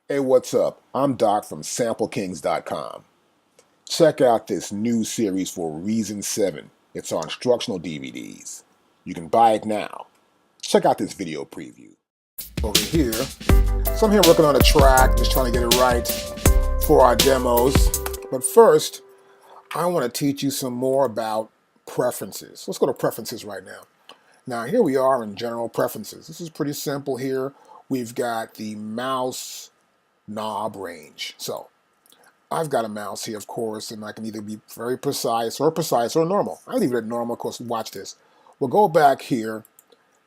Hey, what's up? I'm Doc from SampleKings.com. Check out this new series for Reason 7. It's on instructional DVDs. You can buy it now. Check out this video preview. Over here, so I'm here working on a track, just trying to get it right for our demos. But first, I want to teach you some more about preferences. Let's go to preferences right now. Now, here we are in general preferences. This is pretty simple here. We've got the mouse knob range. So I've got a mouse here, of course, and I can either be very precise or normal. I leave it at normal, of course. Watch this. We'll go back here,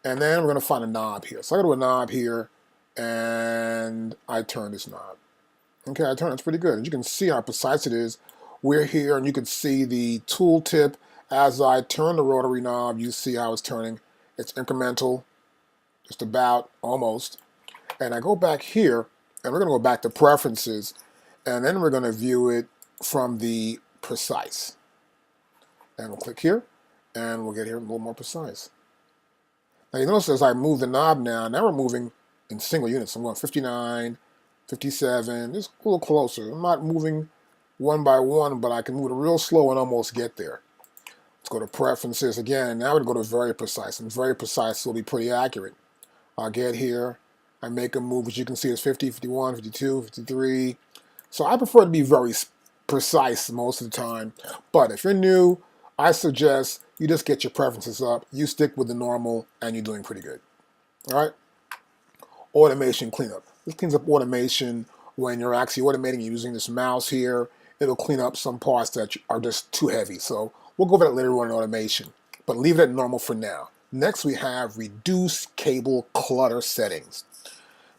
and then we're going to find a knob here. So I go to a knob here, and I turn this knob. Okay, I turn it. It's pretty good. As you can see how precise it is. We're here, and you can see the tooltip. As I turn the rotary knob, you see how it's turning. It's incremental, just about, almost. And I go back here, and we're going to go back to preferences, and then we're going to view it from the precise. And we'll click here, and we'll get here a little more precise. Now you notice as I move the knob now we're moving in single units. I'm going 59, 57, just a little closer. I'm not moving one by one, but I can move it real slow and almost get there. Let's go to preferences again. Now we're going to go to very precise, and very precise will be pretty accurate. I'll get here. I make a move, as you can see, it's 50, 51, 52, 53. So I prefer to be very precise most of the time. But if you're new, I suggest you just get your preferences up. You stick with the normal, and you're doing pretty good. All right? Automation cleanup. This cleans up automation when you're actually automating using this mouse here. It'll clean up some parts that are just too heavy. So we'll go over that later on in automation. But leave it at normal for now. Next, we have reduce cable clutter settings.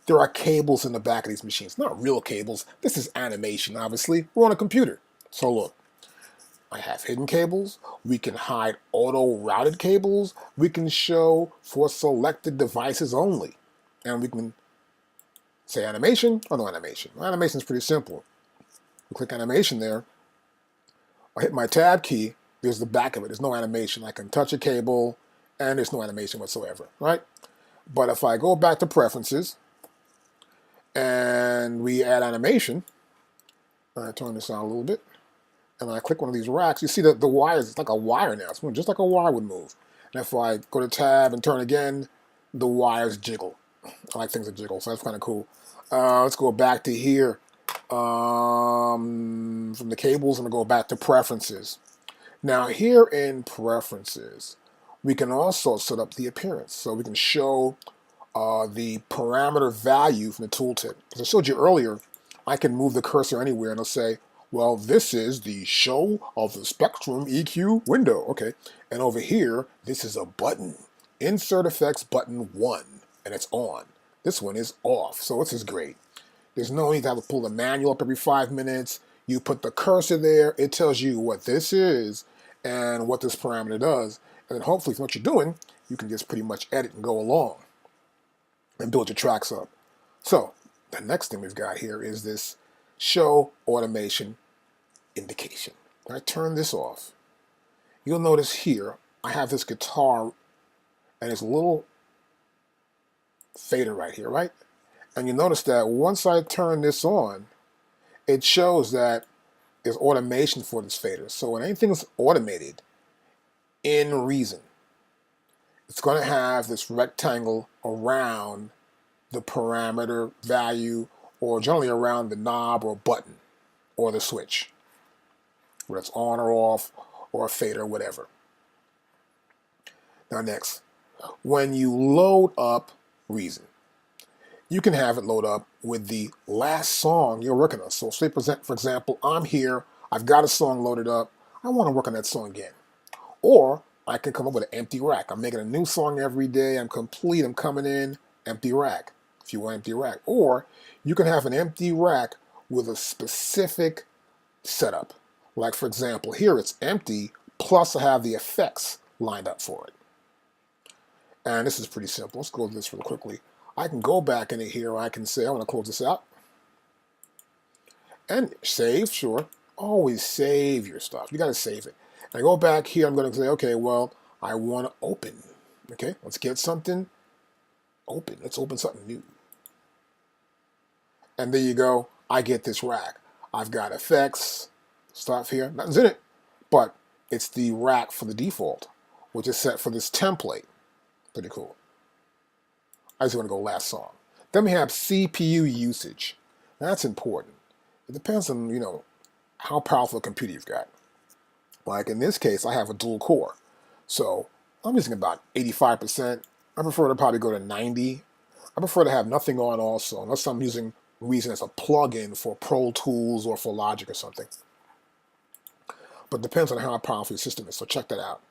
There are cables in the back of these machines. Not real cables. This is animation, obviously. We're on a computer. So look, I have hidden cables. We can hide auto-routed cables. We can show for selected devices only. And we can say animation or no animation. Animation is pretty simple. We click animation there. I hit my tab key. There's the back of it. There's no animation. I can touch a cable, and there's no animation whatsoever, right? But if I go back to preferences, and we add animation, I turn this on a little bit, and I click one of these racks, you see that the wires, it's like a wire now. It's moving just like a wire would move. And if I go to tab and turn again, the wires jiggle. I like things that jiggle, so that's kind of cool. Let's go back to here. From the cables, I'm going to go back to preferences. Now here in preferences, we can also set up the appearance. So we can show the parameter value from the tooltip. As I showed you earlier, I can move the cursor anywhere and it'll say, well, this is the show of the Spectrum EQ window. Okay, and over here, this is a button. Insert effects button 1, and it's on. This one is off, so this is great. There's no need to have to pull the manual up every 5 minutes. You put the cursor there, it tells you what this is and what this parameter does. And then hopefully, from what you're doing, you can just pretty much edit and go along and build your tracks up. So the next thing we've got here is this show automation indication. When I turn this off, you'll notice here I have this guitar and this little fader right here, right? And you notice that once I turn this on, it shows that there's automation for this fader. So when anything's automated in Reason, it's going to have this rectangle around the parameter value, or generally around the knob or button or the switch, whether it's on or off or a fader or whatever. Now next, when you load up Reason, you can have it load up with the last song you're working on. So say, for example, I'm here, I've got a song loaded up, I want to work on that song again. Or I can come up with an empty rack. I'm making a new song every day, I'm complete, I'm coming in, empty rack, if you want empty rack. Or you can have an empty rack with a specific setup. Like for example, here it's empty, plus I have the effects lined up for it. And this is pretty simple. Let's go over this real quickly. I can go back into here. I can say, I want to close this out. And save, sure. Always save your stuff. You got to save it. And I go back here. I'm going to say, okay, well, I want to open. Okay, let's get something open. Let's open something new. And there you go. I get this rack. I've got effects, stuff here. Nothing's in it, but it's the rack for the default, which is set for this template. Pretty cool. I just want to go last song. Then we have CPU usage. Now, that's important. It depends on, how powerful a computer you've got. Like in this case, I have a dual core. So I'm using about 85%. I prefer to probably go to 90. I prefer to have nothing on also, unless I'm using Reason as a plugin for Pro Tools or for Logic or something. But it depends on how powerful your system is, so check that out.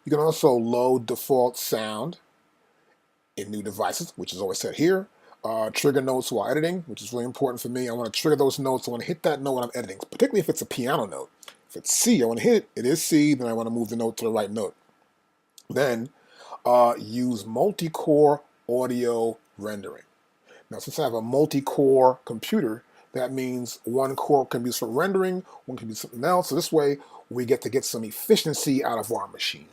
You can also load default sound in new devices, which is always set here. Trigger notes while editing, which is really important for me. I want to trigger those notes. I want to hit that note when I'm editing, particularly if it's a piano note. If it's C, I want to hit it. It is C, then I want to move the note to the right note. Then use multi-core audio rendering. Now, since I have a multi-core computer, that means one core can be used for rendering, one can be something else. So this way, we get to get some efficiency out of our machine.